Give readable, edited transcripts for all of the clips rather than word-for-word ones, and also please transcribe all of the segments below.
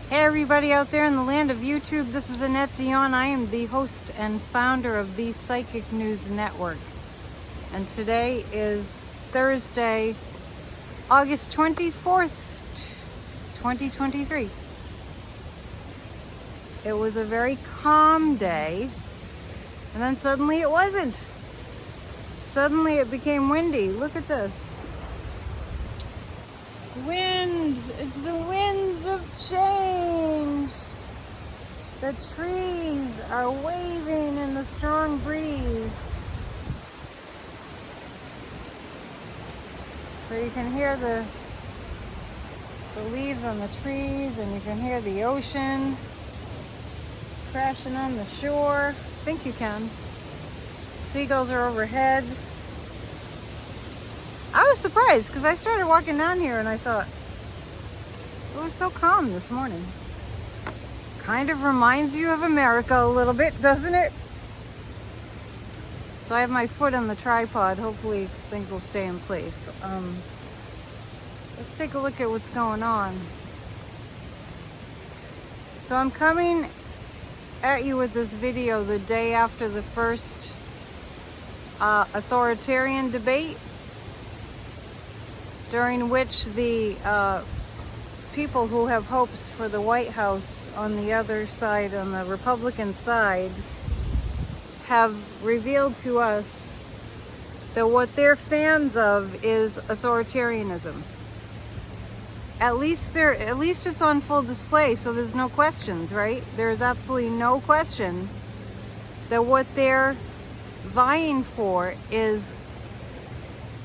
Hey everybody out there in the land of YouTube, this is Annette Dion. I am the host and founder of the Psychic News Network. And today is Thursday, August 24th, 2023. It was a very calm day, and then suddenly it wasn't. Suddenly it became windy. Look at this. Wind! It's the winds of change! The trees are waving in the strong breeze. So you can hear the leaves on the trees, and you can hear the ocean crashing on the shore. I think you can. Seagulls are overhead. I was surprised because I started walking down here and I thought, it was so calm this morning. Kind of reminds you of America a little bit, doesn't it? So I have my foot on the tripod. Hopefully things will stay in place. Let's take a look at what's going on. So I'm coming at you with this video the day after the first authoritarian debate, during which the people who have hopes for the White House on the other side, on the Republican side, have revealed to us that what they're fans of is authoritarianism. At least it's on full display, so there's no questions, right? There's absolutely no question that what they're vying for is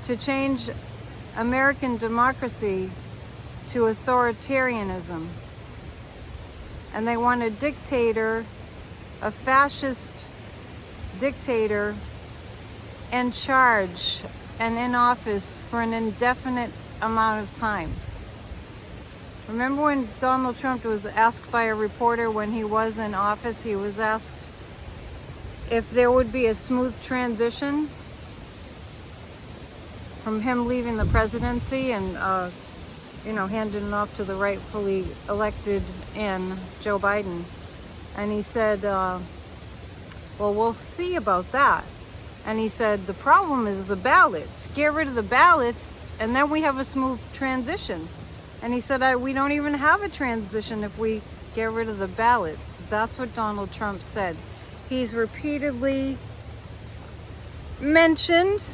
to change American democracy to authoritarianism. And they want a dictator, a fascist dictator, in charge and in office for an indefinite amount of time. Remember when Donald Trump was asked by a reporter when he was in office, he was asked if there would be a smooth transition from him leaving the presidency and, handing it off to the rightfully elected in Joe Biden. And he said, well, we'll see about that. And he said, the problem is the ballots. Get rid of the ballots, and then we have a smooth transition. And he said, we don't even have a transition if we get rid of the ballots. That's what Donald Trump said. He's repeatedly mentioned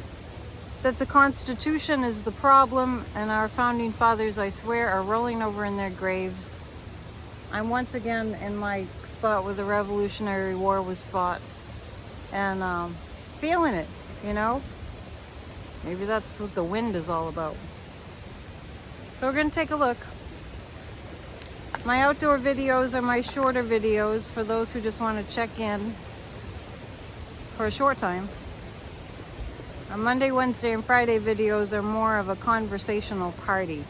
that the Constitution is the problem, and our founding fathers, I swear, are rolling over in their graves. I'm once again in my spot where the Revolutionary War was fought, and feeling it, Maybe that's what the wind is all about. So we're going to take a look. My outdoor videos are my shorter videos for those who just want to check in for a short time. Monday, Wednesday, and Friday videos are more of a conversational party,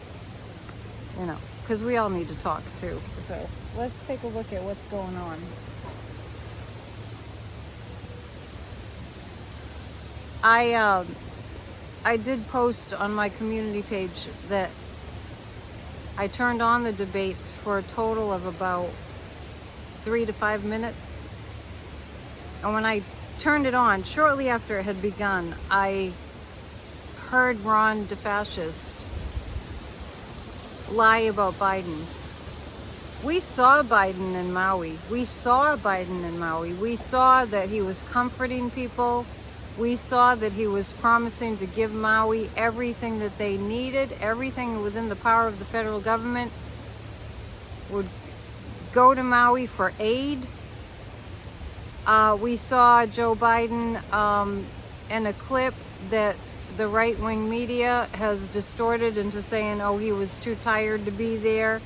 because we all need to talk too. So let's take a look at what's going on. I did post on my community page that I turned on the debates for a total of about 3 to 5 minutes. And when I turned it on, shortly after it had begun, I heard Ron DeFascist lie about Biden. We saw Biden in Maui. We saw that he was comforting people. We saw that he was promising to give Maui everything that they needed, everything within the power of the federal government would go to Maui for aid. We saw Joe Biden in a clip that the right-wing media has distorted into saying, he was too tired to be there.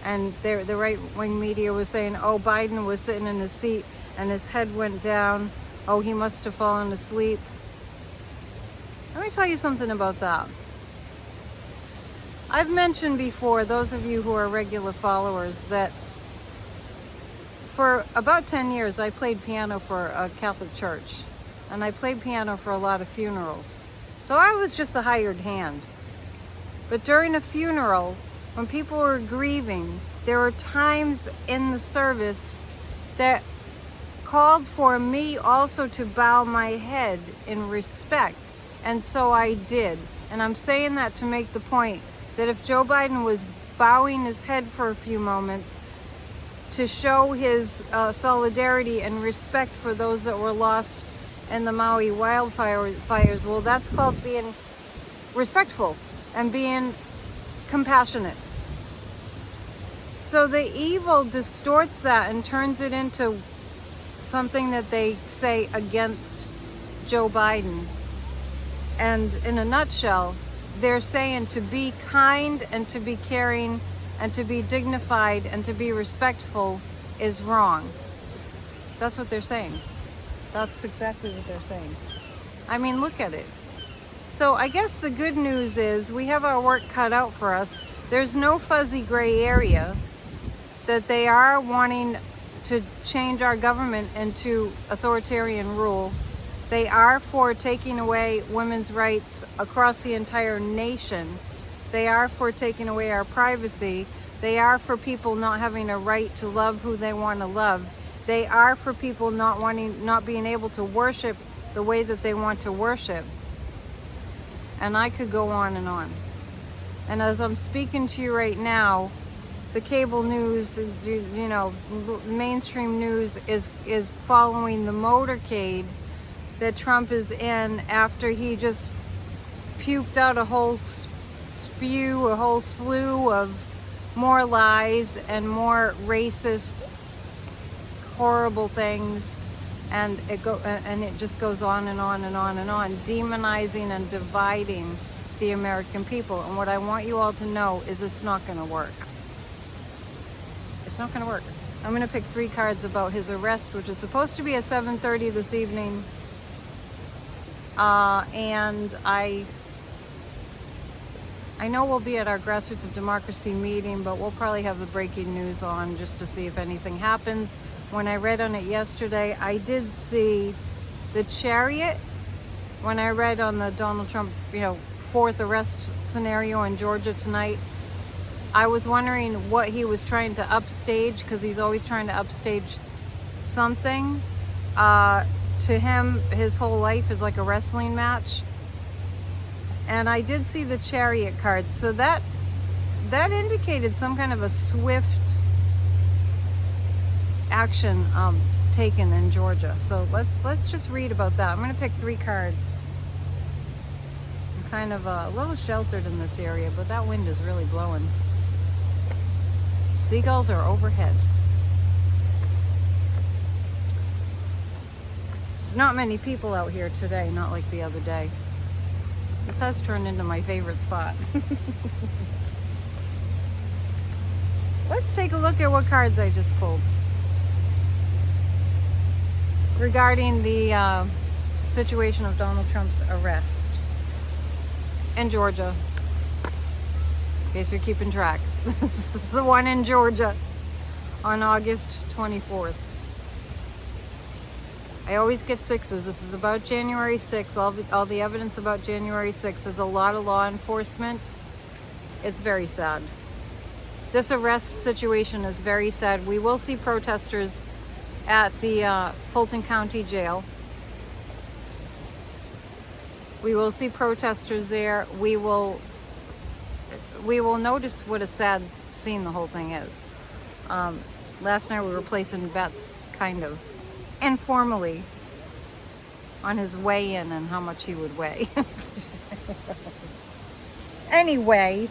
And the right-wing media was saying, Biden was sitting in his seat and his head went down. He must have fallen asleep. Let me tell you something about that. I've mentioned before, those of you who are regular followers, that for about 10 years, I played piano for a Catholic church, and I played piano for a lot of funerals. So I was just a hired hand. But during a funeral, when people were grieving, there were times in the service that called for me also to bow my head in respect. And so I did. And I'm saying that to make the point that if Joe Biden was bowing his head for a few moments to show his solidarity and respect for those that were lost in the Maui wildfires, well, that's called being respectful and being compassionate. So the evil distorts that and turns it into something that they say against Joe Biden. And in a nutshell, they're saying to be kind and to be caring and to be dignified and to be respectful is wrong. That's what they're saying. That's exactly what they're saying. I mean, look at it. So I guess the good news is we have our work cut out for us. There's no fuzzy gray area that they are wanting to change our government into authoritarian rule. They are for taking away women's rights across the entire nation. They are for taking away our privacy. They are for people not having a right to love who they want to love. They are for people not being able to worship the way that they want to worship. And I could go on and on. And as I'm speaking to you right now, the cable news, mainstream news is following the motorcade that Trump is in after he just puked out a whole slew of more lies and more racist, horrible things, and it just goes on and on and on and on, demonizing and dividing the American people. And what I want you all to know is it's not going to work. It's not going to work. I'm going to pick 3 cards about his arrest, which is supposed to be at 7:30 this evening. And I know we'll be at our Grassroots of Democracy meeting, but we'll probably have the breaking news on just to see if anything happens. When I read on it yesterday, I did see the chariot. When I read on the Donald Trump, 4th arrest scenario in Georgia tonight, I was wondering what he was trying to upstage, because he's always trying to upstage something. To him, his whole life is like a wrestling match. And I did see the chariot card, so that indicated some kind of a swift action taken in Georgia. So let's just read about that. I'm going to pick 3 cards. I'm kind of a little sheltered in this area, but that wind is really blowing. Seagulls are overhead. There's not many people out here today, not like the other day. This has turned into my favorite spot. Let's take a look at what cards I just pulled regarding the situation of Donald Trump's arrest in Georgia. In case you're keeping track. This is the one in Georgia on August 24th. I always get 6s. This is about January 6th. All the evidence about January 6th. There's a lot of law enforcement. It's very sad. This arrest situation is very sad. We will see protesters at the Fulton County Jail. We will see protesters there. We will notice what a sad scene the whole thing is. Last night we were placing bets, kind of informally, on his weigh-in and how much he would weigh. Anyway,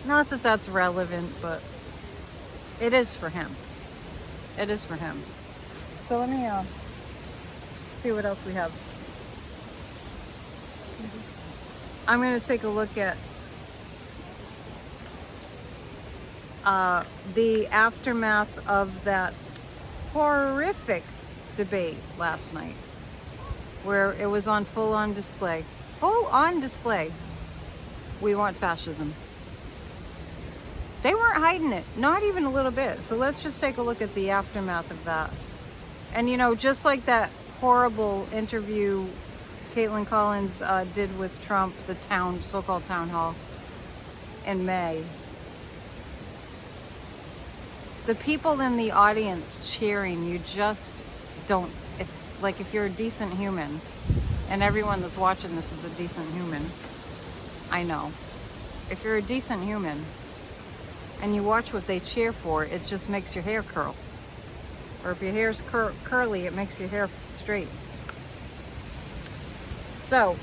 not that that's relevant, but it is for him. It is for him. So let me see what else we have. I'm going to take a look at the aftermath of that horrific debate last night, where it was on full-on display. Full-on display. We want fascism. They weren't hiding it, not even a little bit. So let's just take a look at the aftermath of that. And just like that horrible interview Caitlin Collins did with Trump, the so-called town hall, in May. The people in the audience cheering, you just don't, it's like if you're a decent human, and everyone that's watching this is a decent human, I know. If you're a decent human and you watch what they cheer for, it just makes your hair curl. Or if your hair's curly, it makes your hair straight. So,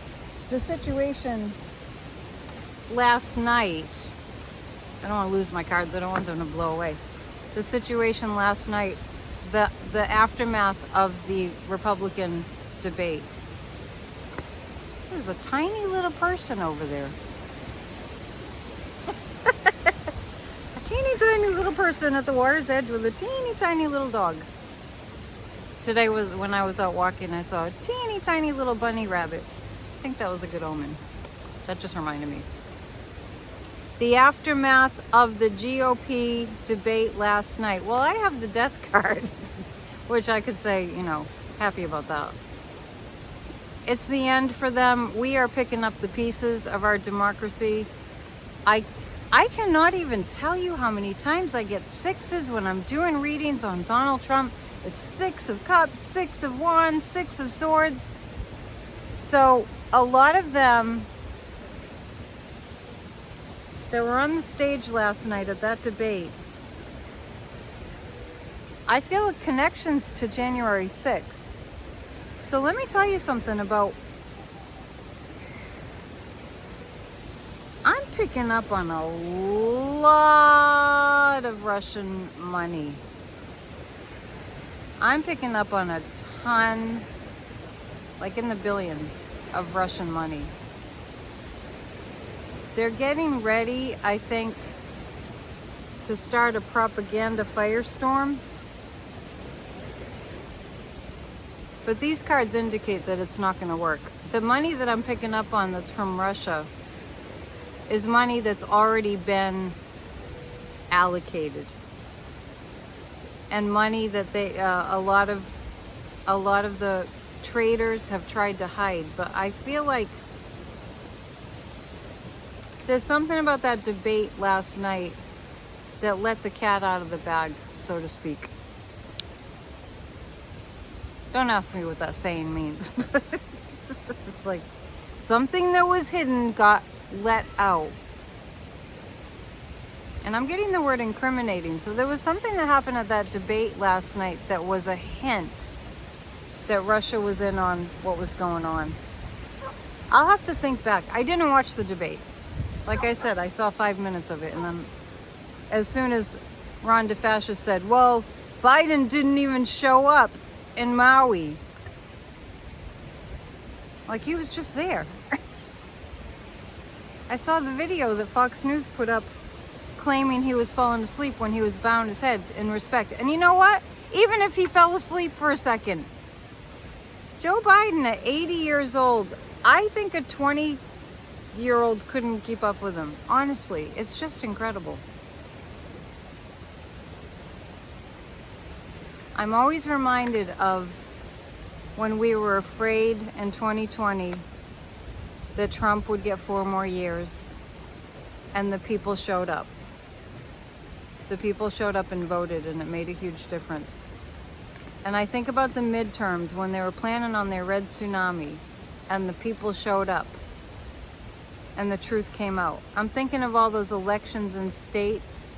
the situation last night, I don't want to lose my cards, I don't want them to blow away. The situation last night, the aftermath of the Republican debate. There's a tiny little person over there. A teeny tiny little person at the water's edge with a teeny tiny little dog. Today was when I was out walking, I saw a teeny tiny little bunny rabbit. I think that was a good omen. That just reminded me. The aftermath of the GOP debate last night. Well, I have the death card, which I could say, happy about that. It's the end for them. We are picking up the pieces of our democracy. I cannot even tell you how many times I get sixes when I'm doing readings on Donald Trump. It's 6 of cups, 6 of wands, 6 of swords. So a lot of them that were on the stage last night at that debate, I feel connections to January 6th. So let me tell you something about, I'm picking up on a lot of Russian money. I'm picking up on a ton, like in the billions of Russian money. They're getting ready, I think, to start a propaganda firestorm. But these cards indicate that it's not going to work. The money that I'm picking up on that's from Russia is money that's already been allocated. And money that they, a lot of the traders have tried to hide. But I feel like there's something about that debate last night that let the cat out of the bag, so to speak. Don't ask me what that saying means. It's like something that was hidden got let out. And I'm getting the word incriminating. So there was something that happened at that debate last night that was a hint that Russia was in on what was going on. I'll have to think back. I didn't watch the debate. Like I said, I saw 5 minutes of it. And then as soon as Ron DeFascist said, well, Biden didn't even show up in Maui. Like he was just there. I saw the video that Fox News put up claiming he was falling asleep when he was bowing his head in respect. And you know what? Even if he fell asleep for a second, Joe Biden at 80 years old, I think a 20-year-old couldn't keep up with him. Honestly, it's just incredible. I'm always reminded of when we were afraid in 2020 that Trump would get 4 more years, and the people showed up. The people showed up and voted, and it made a huge difference. And I think about the midterms when they were planning on their red tsunami, and the people showed up, and the truth came out. I'm thinking of all those elections in states,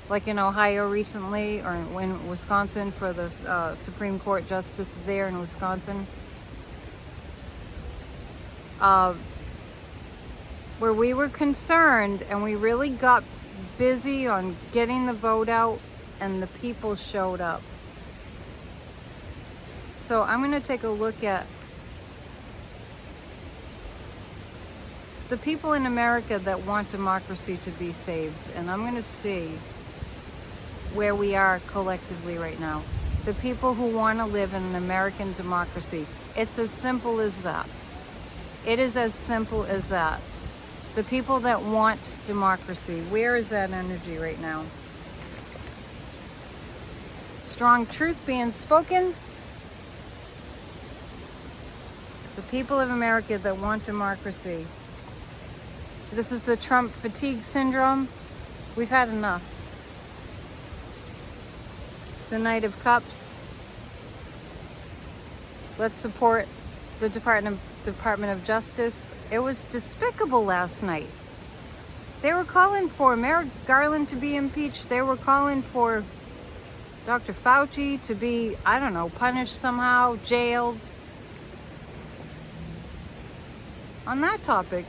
like in Ohio recently, or in Wisconsin for the Supreme Court justice there in Wisconsin, where we were concerned and we really got busy on getting the vote out, and the people showed up. So I'm going to take a look at the people in America that want democracy to be saved, and I'm going to see where we are collectively right now. The people who want to live in an American democracy. It's as simple as that. It is as simple as that. The people that want democracy, where is that energy right now? Strong truth being spoken. The people of America that want democracy. This is the Trump fatigue syndrome. We've had enough. The Knight of Cups. Let's support the Department of Justice. It was despicable last night. They were calling for Merrick Garland to be impeached. They were calling for Dr. Fauci to be, I don't know, punished somehow, jailed. On that topic,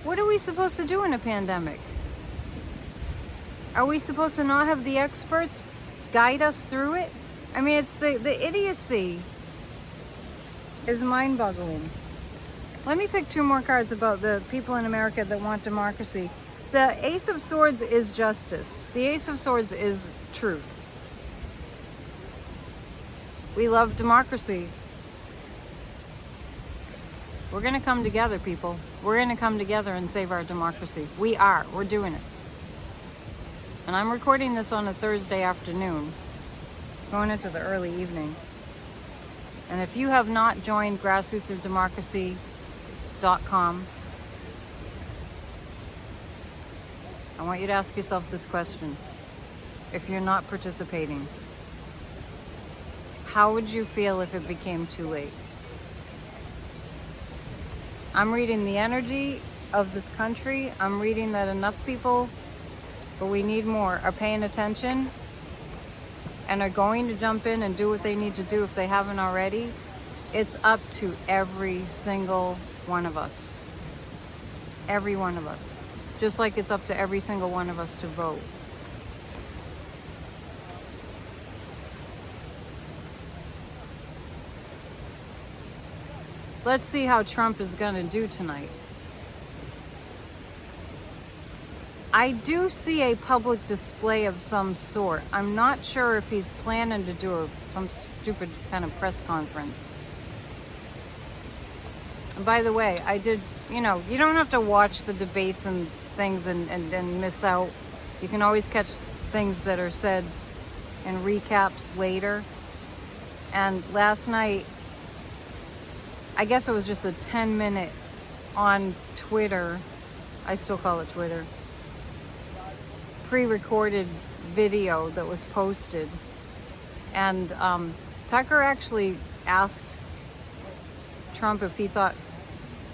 what are we supposed to do in a pandemic? Are we supposed to not have the experts guide us through it? I mean, it's the idiocy is mind-boggling. Let me pick two more cards about the people in America that want democracy. The Ace of Swords is justice. The Ace of Swords is truth. We love democracy. We're going to come together, people. We're going to come together and save our democracy. We are. We're doing it. And I'm recording this on a Thursday afternoon, going into the early evening. And if you have not joined grassrootsofdemocracy.com, I want you to ask yourself this question. If you're not participating, how would you feel if it became too late? I'm reading the energy of this country. I'm reading that enough people, but we need more, are paying attention and are going to jump in and do what they need to do if they haven't already. It's up to every single one of us. Every one of us. Just like it's up to every single one of us to vote. Let's see how Trump is going to do tonight. I do see a public display of some sort. I'm not sure if he's planning to do some stupid kind of press conference. And by the way, I did, you don't have to watch the debates and things and miss out. You can always catch things that are said in recaps later. And last night, I guess it was just a 10-minute on Twitter, I still call it Twitter, pre-recorded video that was posted. And Tucker actually asked Trump if he thought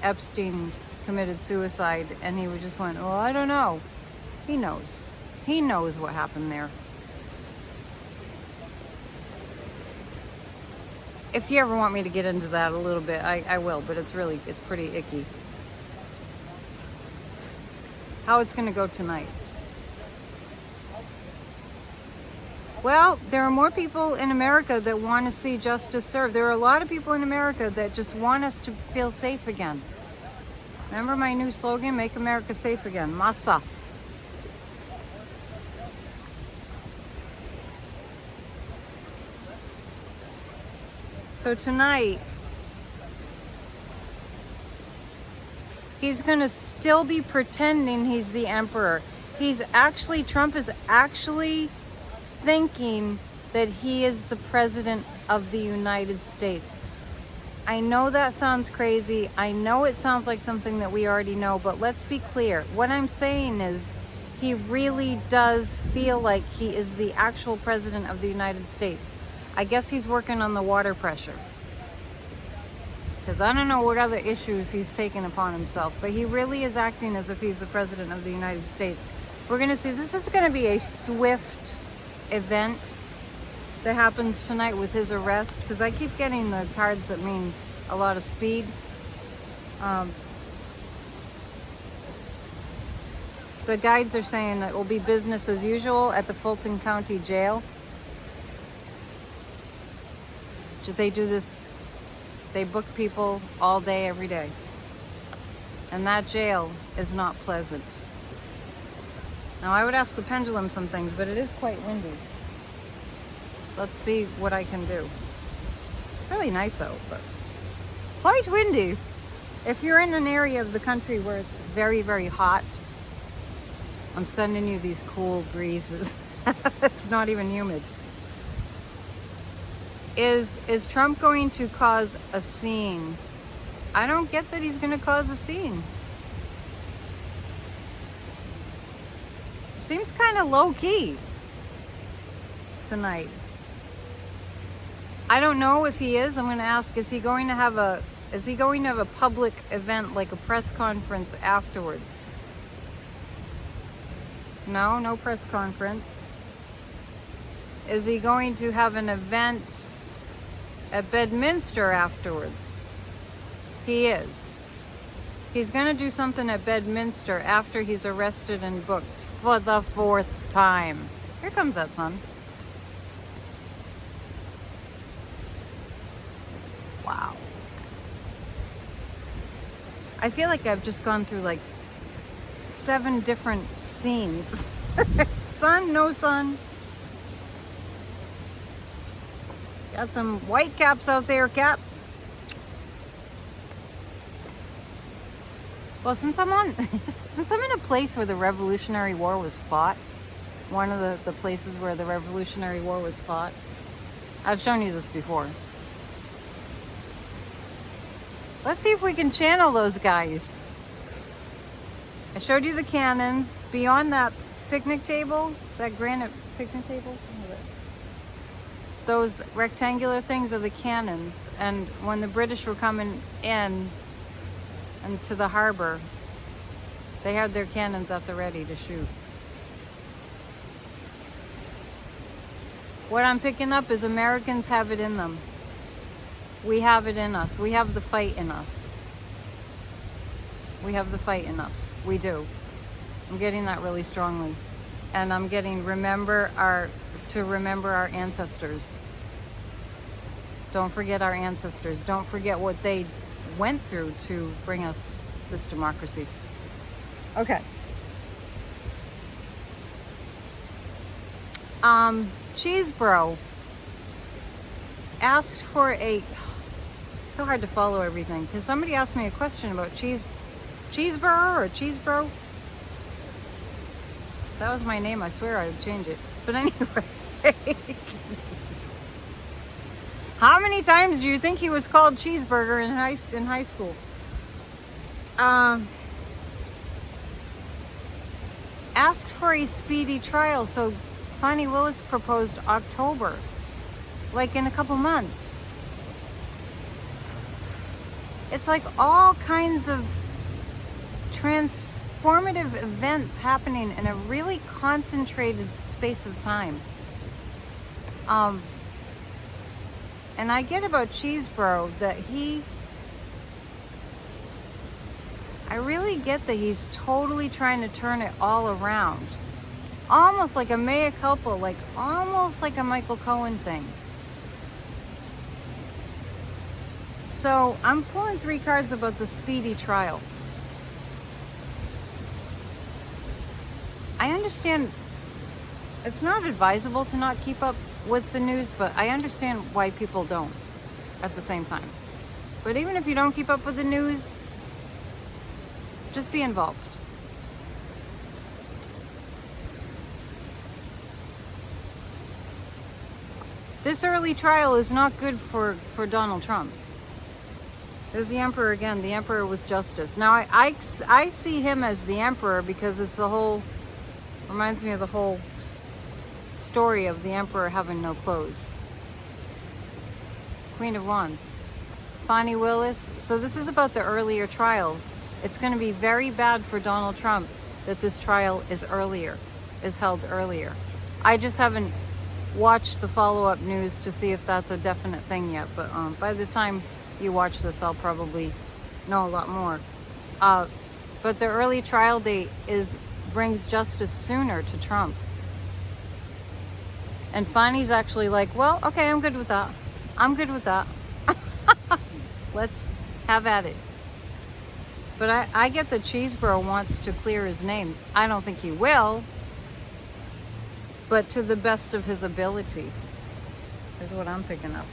Epstein committed suicide, and he just went, oh, I don't know. He knows. He knows what happened there. If you ever want me to get into that a little bit, I will, but it's pretty icky. How it's going to go tonight. Well, there are more people in America that want to see justice served. There are a lot of people in America that just want us to feel safe again. Remember my new slogan, Make America Safe Again. Masa. So tonight, he's going to still be pretending he's the emperor. Trump is actually thinking that he is the president of the United States. I know that sounds crazy. I know it sounds like something that we already know, but let's be clear. What I'm saying is he really does feel like he is the actual president of the United States. I guess he's working on the water pressure, because I don't know what other issues he's taken upon himself, but he really is acting as if he's the president of the United States. We're going to see, this is going to be a swift event that happens tonight with his arrest, because I keep getting the cards that mean a lot of speed. The guides are saying that it will be business as usual at the Fulton County Jail. They do this, they book people all day, every day. And that jail is not pleasant. Now, I would ask the pendulum some things, but it is quite windy. Let's see what I can do. Really nice out, but quite windy. If you're in an area of the country where it's very, very hot, I'm sending you these cool breezes. It's not even humid. Is Trump going to cause a scene I don't get that he's going to cause a scene. Seems kind of low-key tonight. I don't know if he is. I'm going to ask, is he going to have a public event, like a press conference afterwards? No press conference. Is he going to have an event at Bedminster afterwards? He is. He's going to do something at Bedminster after he's arrested and booked for the 4th time. Here comes that sun. Wow. I feel like I've just gone through like 7 different scenes. Sun, no sun. Got some white caps out there, Cap. Well, since I'm in a place where the Revolutionary War was fought, one of the places where the Revolutionary War was fought, I've shown you this before. Let's see if we can channel those guys. I showed you the cannons. Beyond that picnic table, that granite picnic table, those rectangular things are the cannons. And when the British were coming in and to the harbor, they had their cannons at the ready to shoot. What I'm picking up is Americans have it in them. We have it in us. We have the fight in us. We have the fight in us. We do. I'm getting that really strongly. And I'm getting remember our ancestors. Don't forget our ancestors. Don't forget what they went through to bring us this democracy. Okay. Cheese Bro asked for a... So hard to follow everything because somebody asked me a question about Cheeseburger or Cheese Bro. If that was my name, I swear I would change it. But anyway, how many times do you think he was called Cheeseburger in high school? Asked for a speedy trial. So Fani Willis proposed October, like in a couple months. It's like all kinds of transformative events happening in a really concentrated space of time. And I get about Cheese Bro that I really get that he's totally trying to turn it all around. Almost like a mea culpa, like almost like a Michael Cohen thing. So I'm pulling 3 cards about the speedy trial. I understand it's not advisable to not keep up with the news, but I understand why people don't at the same time. But even if you don't keep up with the news, just be involved. This early trial is not good for Donald Trump. There's the emperor again, the emperor with justice. Now, I see him as the emperor because it's reminds me of the whole story of the emperor having no clothes. Queen of Wands. Fani Willis. So this is about the earlier trial. It's going to be very bad for Donald Trump that this trial is held earlier. I just haven't watched the follow-up news to see if that's a definite thing yet. But by the time you watch this, I'll probably know a lot more. But the early trial date brings justice sooner to Trump. And Fani's actually like, well, okay, I'm good with that. I'm good with that. Let's have at it. But I get that Cheese Bro wants to clear his name. I don't think he will, but to the best of his ability is what I'm picking up.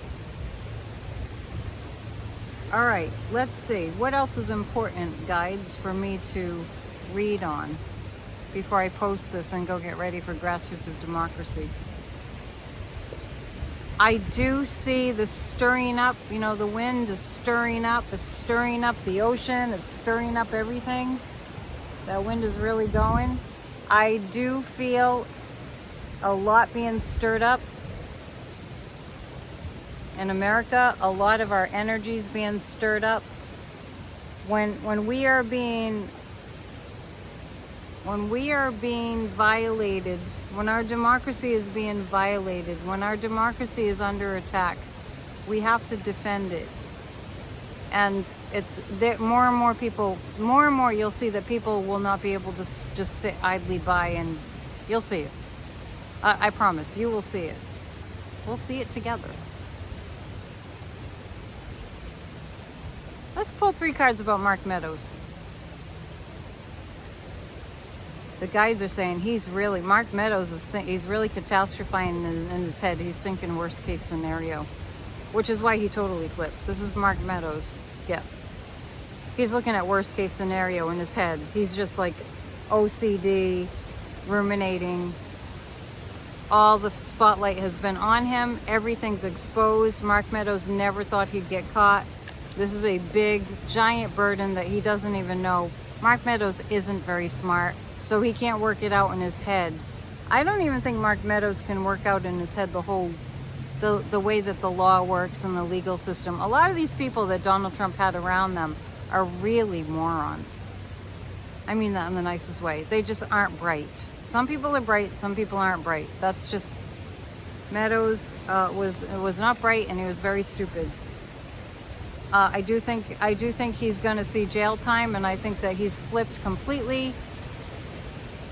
All right, let's see. What else is important, guides, for me to read on before I post this and go get ready for Grassroots of Democracy? I do see the stirring up, you know, the wind is stirring up. It's stirring up the ocean. It's stirring up everything. That wind is really going. I do feel a lot being stirred up in America. A lot of our energy is being stirred up. When we are being violated, when our democracy is being violated, when our democracy is under attack, we have to defend it. And it's that more and more people, more and more you'll see that people will not be able to just sit idly by, and you'll see it. I promise, you will see it. We'll see it together. Let's pull 3 cards about Mark Meadows. The guides are saying Mark Meadows he's really catastrophizing in his head. He's thinking worst case scenario, which is why he totally flips. This is Mark Meadows. Yeah. He's looking at worst case scenario in his head. He's just like OCD, ruminating. All the spotlight has been on him. Everything's exposed. Mark Meadows never thought he'd get caught. This is a big, giant burden that he doesn't even know. Mark Meadows isn't very smart, so he can't work it out in his head. I don't even think Mark Meadows can work out in his head the way that the law works and the legal system. A lot of these people that Donald Trump had around them are really morons. I mean that in the nicest way. They just aren't bright. Some people are bright, some people aren't bright. That's just, Meadows was not bright, and he was very stupid. I do think he's going to see jail time, and I think that he's flipped completely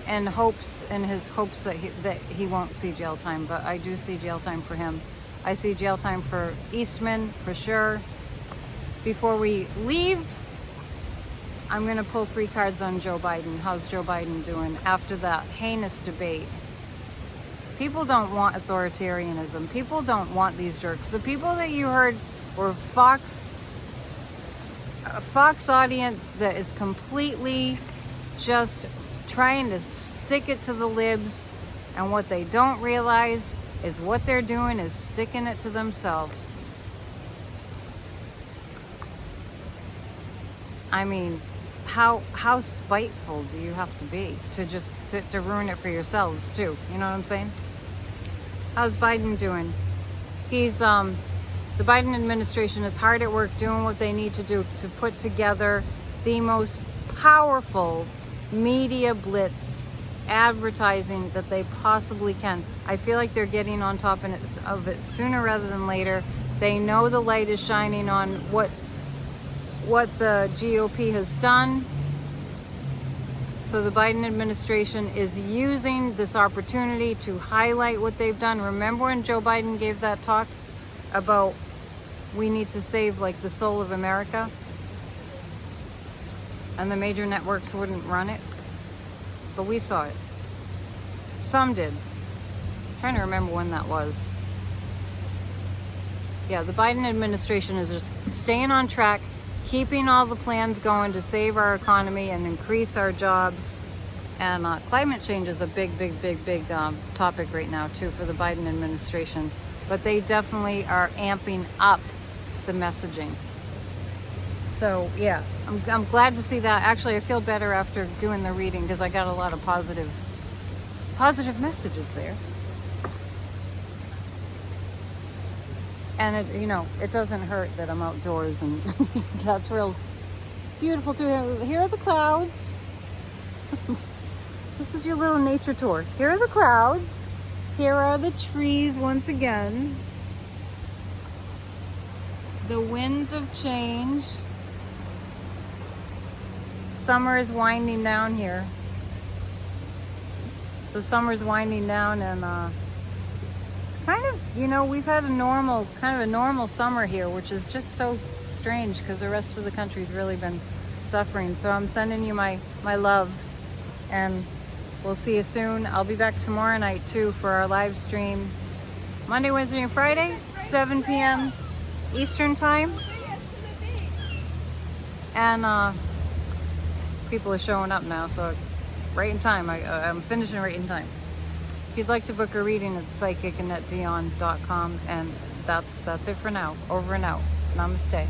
in his hopes that he won't see jail time. But I do see jail time for him. I see jail time for Eastman for sure. Before we leave, I'm going to pull 3 cards on Joe Biden. How's Joe Biden doing after that heinous debate? People don't want authoritarianism. People don't want these jerks. The people that you heard were a Fox audience that is completely just trying to stick it to the libs, and what they don't realize is what they're doing is sticking it to themselves. I mean, how spiteful do you have to be to ruin it for yourselves too? You know what I'm saying? How's Biden doing? He's the Biden administration is hard at work doing what they need to do to put together the most powerful media blitz advertising that they possibly can. I feel like they're getting on top of it sooner rather than later. They know the light is shining on what the GOP has done. So the Biden administration is using this opportunity to highlight what they've done. Remember when Joe Biden gave that talk about we need to save like the soul of America, and the major networks wouldn't run it? But we saw it. Some did. I'm trying to remember when that was. Yeah, the Biden administration is just staying on track, keeping all the plans going to save our economy and increase our jobs. And climate change is a big topic right now too for the Biden administration. But they definitely are amping up the messaging. So yeah, I'm glad to see that. Actually, I feel better after doing the reading because I got a lot of positive messages there. And it doesn't hurt that I'm outdoors, and that's real beautiful too. Here are the clouds. This is your little nature tour. Here are the clouds. Here are the trees once again. The winds of change. Summer is winding down here. The summer's winding down, and it's kind of, we've had a normal summer here, which is just so strange because the rest of the country's really been suffering. So I'm sending you my love, and we'll see you soon. I'll be back tomorrow night too for our live stream. Monday, Wednesday, and Friday, 7 p.m. Eastern time. And people are showing up now, so right in time. I'm finishing right in time. If you'd like to book a reading, it's psychicannetdion.com, and that's it for now. Over and out. Namaste.